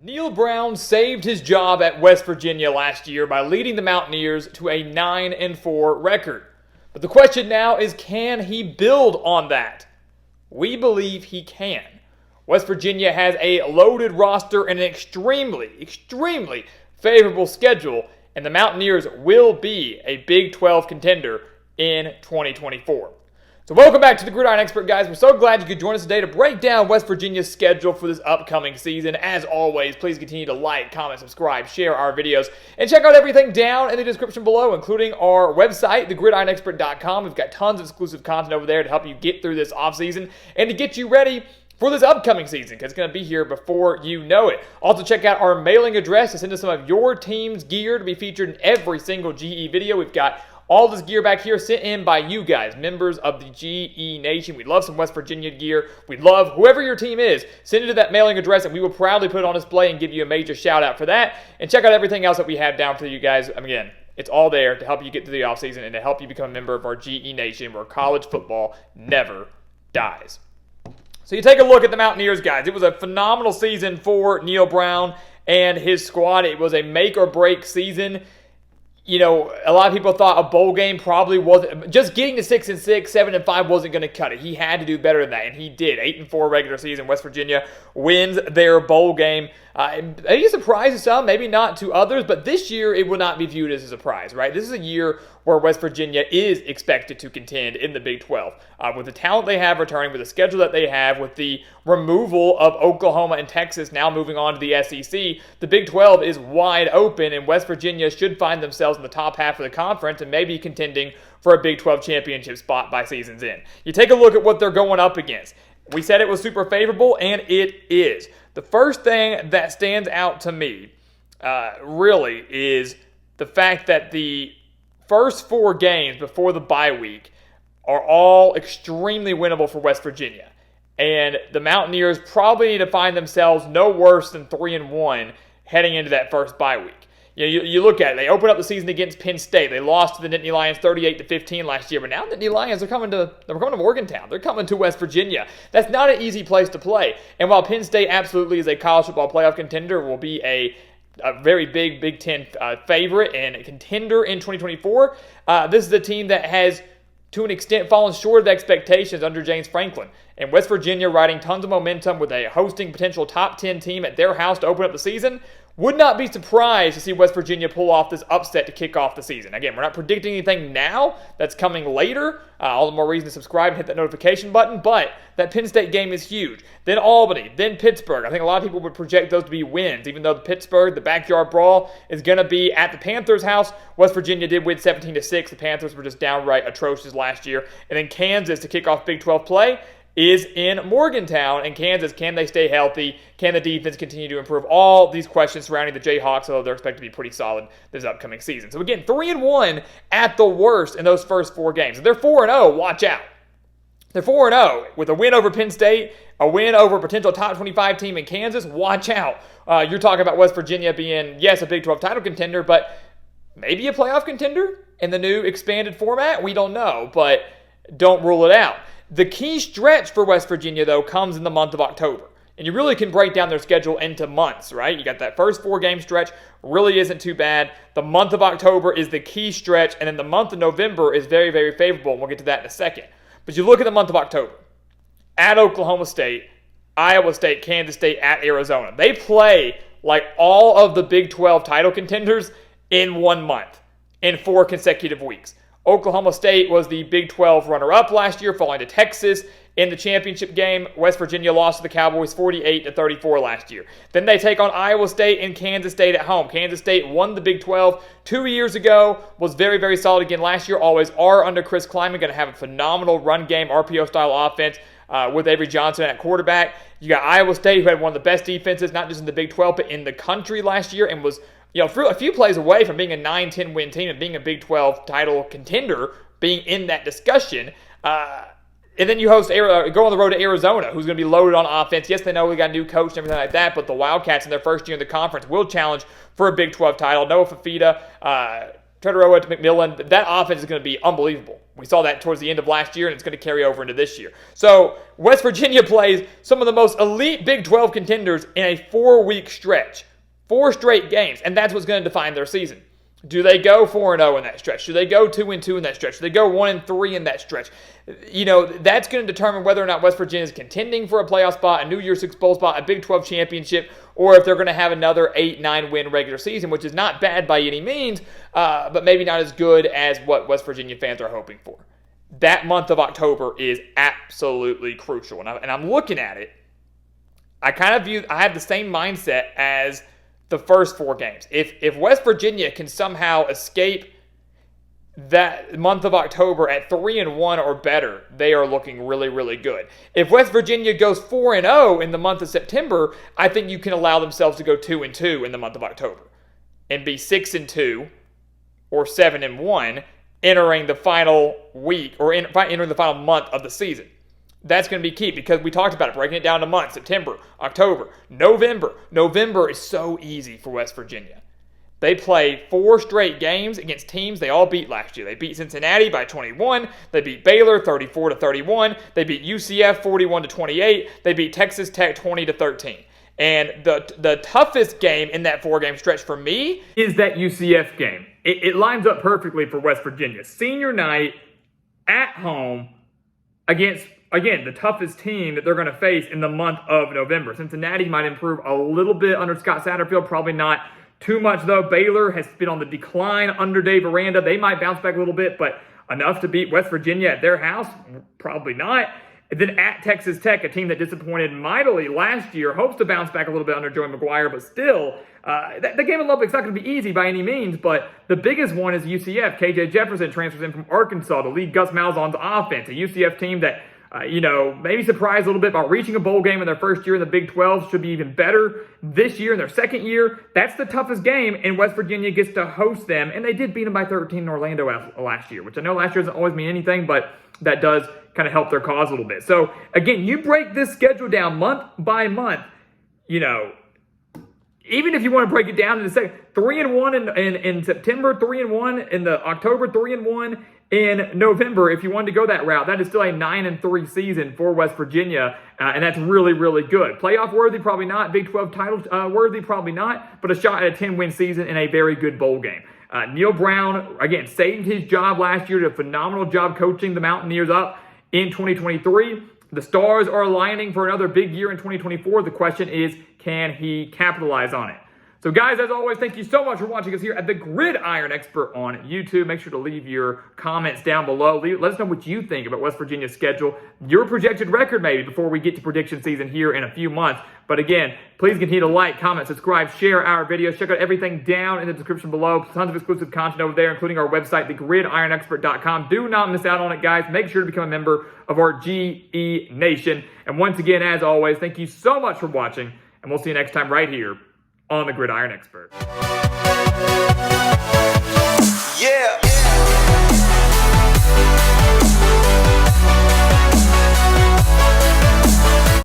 Neal Brown saved his job at West Virginia last year by leading the Mountaineers to a 9-4 record. But the question now is, can he build on that? We believe he can. West Virginia has a loaded roster and an extremely favorable schedule, and the Mountaineers will be a Big 12 contender in 2024. So welcome back to the Gridiron Expert, guys. We're so glad you could join us today to break down West Virginia's schedule for this upcoming season. As always, please continue to like, comment, subscribe, share our videos, and check out everything down in the description below, including our website, thegridironexpert.com. We've got tons of exclusive content over there to help you get through this offseason and to get you ready for this upcoming season, because it's going to be here before you know it. Also, check out our mailing address to send us some of your team's gear to be featured in every single GE video. We've got all this gear back here sent in by you guys, members of the GE Nation. We'd love some West Virginia gear. We'd love whoever your team is, send it to that mailing address, and we will proudly put it on display and give you a major shout out for that. And check out everything else that we have down for you guys. Again, it's all there to help you get through the offseason and to help you become a member of our GE Nation, where college football never dies. So you take a look at the Mountaineers, guys. It was a phenomenal season for Neal Brown and his squad. It was a make-or-break season. You know, a lot of people thought a bowl game probably wasn't, just getting to 6-6, 7-5 wasn't going to cut it. He had to do better than that, and he did. 8-4 regular season. West Virginia wins their bowl game. Maybe a surprise to some, maybe not to others, but this year it will not be viewed as a surprise, right? This is a year where West Virginia is expected to contend in the Big 12. With the talent they have returning, with the schedule that they have, with the removal of Oklahoma and Texas now moving on to the SEC, the Big 12 is wide open, and West Virginia should find themselves in the top half of the conference and maybe contending for a Big 12 championship spot by season's end. You take a look at what they're going up against. We said it was super favorable, and it is. The first thing that stands out to me really is the fact that the first 4 games before the bye week are all extremely winnable for West Virginia. And the Mountaineers probably need to find themselves no worse than 3-1 heading into that first bye week. You look at it. They opened up the season against Penn State. They lost to the Nittany Lions 38-15 last year. But now the Nittany Lions are coming to Morgantown. They're coming to West Virginia. That's not an easy place to play. And while Penn State absolutely is a college football playoff contender, will be a very big Big Ten favorite and a contender in 2024, this is a team that has, to an extent, fallen short of expectations under James Franklin. And West Virginia, riding tons of momentum with a hosting potential top 10 team at their house to open up the season, would not be surprised to see West Virginia pull off this upset to kick off the season. Again, we're not predicting anything now. That's coming later. All the more reason to subscribe and hit that notification button. But that Penn State game is huge. Then Albany, then Pittsburgh. I think a lot of people would project those to be wins, even though Pittsburgh, the backyard brawl, is going to be at the Panthers' house. West Virginia did win 17-6. The Panthers were just downright atrocious last year. And then Kansas to kick off Big 12 play is in Morgantown. And Kansas, can they stay healthy? Can the defense continue to improve? All these questions surrounding the Jayhawks, although they're expected to be pretty solid this upcoming season. So again, 3-1 at the worst in those first 4 games. If they're 4-0, watch out. They're 4-0 with a win over Penn State, a win over a potential top 25 team in Kansas. Watch out. You're talking about West Virginia being, yes, a Big 12 title contender, but maybe a playoff contender in the new expanded format. We don't know, but don't rule it out. The key stretch for West Virginia, though, comes in the month of October. And you really can break down their schedule into months, right? You got that first 4-game stretch, really isn't too bad. The month of October is the key stretch, and then the month of November is very, very favorable, and we'll get to that in a second. But you look at the month of October. At Oklahoma State, Iowa State, Kansas State, at Arizona. They play like all of the Big 12 title contenders in 1 month, in 4 consecutive weeks. Oklahoma State was the Big 12 runner-up last year, falling to Texas in the championship game. West Virginia lost to the Cowboys 48-34 last year. Then they take on Iowa State and Kansas State at home. Kansas State won the Big 12 2 years ago, was very, very solid again last year. Always are under Chris Kleiman, going to have a phenomenal run game, RPO-style offense with Avery Johnson at quarterback. You got Iowa State, who had one of the best defenses, not just in the Big 12, but in the country last year, and was a few plays away from being a 9-10 win team and being a Big 12 title contender, being in that discussion. And then you go on the road to Arizona, who's going to be loaded on offense. Yes, they know we got a new coach and everything like that, but the Wildcats in their first year in the conference will challenge for a Big 12 title. Noah Fafita Tedoroa to McMillan, that offense is going to be unbelievable. We saw that towards the end of last year, and it's going to carry over into this year. So West Virginia plays some of the most elite Big 12 contenders in a 4-week stretch. 4 straight games, and that's what's going to define their season. Do they go 4-0 in that stretch? Do they go 2-2 in that stretch? Do they go 1-3 in that stretch? That's going to determine whether or not West Virginia is contending for a playoff spot, a New Year's Six Bowl spot, a Big 12 championship, or if they're going to have another 8-9 win regular season, which is not bad by any means, but maybe not as good as what West Virginia fans are hoping for. That month of October is absolutely crucial, and I'm looking at it. I have the same mindset as the first 4 games. If West Virginia can somehow escape that month of October at 3-1 or better, they are looking really, really good. If West Virginia goes 4-0 in the month of September, I think you can allow themselves to go 2-2 in the month of October and be 6-2 or 7-1 entering the final week or entering the final month of the season. That's going to be key because we talked about it, breaking it down to months: September, October, November. November is so easy for West Virginia. They play 4 straight games against teams they all beat last year. They beat Cincinnati by 21. They beat Baylor 34-31. They beat UCF 41-28. They beat Texas Tech 20-13. And the toughest game in that 4-game stretch for me is that UCF game. It lines up perfectly for West Virginia. Senior night at home against, again, the toughest team that they're going to face in the month of November. Cincinnati might improve a little bit under Scott Satterfield, probably not too much, though. Baylor has been on the decline under Dave Aranda. They might bounce back a little bit, but enough to beat West Virginia at their house? Probably not. And then at Texas Tech, a team that disappointed mightily last year, hopes to bounce back a little bit under Joey McGuire, but still, the game in Lubbock's not going to be easy by any means, but the biggest one is UCF. KJ Jefferson transfers in from Arkansas to lead Gus Malzahn's offense, a UCF team that maybe surprised a little bit by reaching a bowl game in their first year in the Big 12. Should be even better this year in their second year. That's the toughest game, and West Virginia gets to host them. And they did beat them by 13 in Orlando last year, which I know last year doesn't always mean anything, but that does kind of help their cause a little bit. So, again, you break this schedule down month by month, even if you want to break it down in the second, 3-1 in September, 3-1 in the October, 3-1 in November. If you wanted to go that route, that is still a 9-3 season for West Virginia, and that's really, really good. Playoff worthy, probably not. Big 12 title worthy, probably not. But a shot at a 10-win season in a very good bowl game. Neil Brown, again, saved his job last year, did a phenomenal job coaching the Mountaineers up in 2023. The stars are aligning for another big year in 2024. The question is, can he capitalize on it? So, guys, as always, thank you so much for watching us here at the Gridiron Expert on YouTube. Make sure to leave your comments down below. Let us know what you think about West Virginia's schedule, your projected record maybe before we get to prediction season here in a few months. But again, please continue to like, comment, subscribe, share our videos. Check out everything down in the description below. Tons of exclusive content over there, including our website, thegridironexpert.com. Do not miss out on it, guys. Make sure to become a member of our GE Nation. And once again, as always, thank you so much for watching, and we'll see you next time right here on the Gridiron Expert.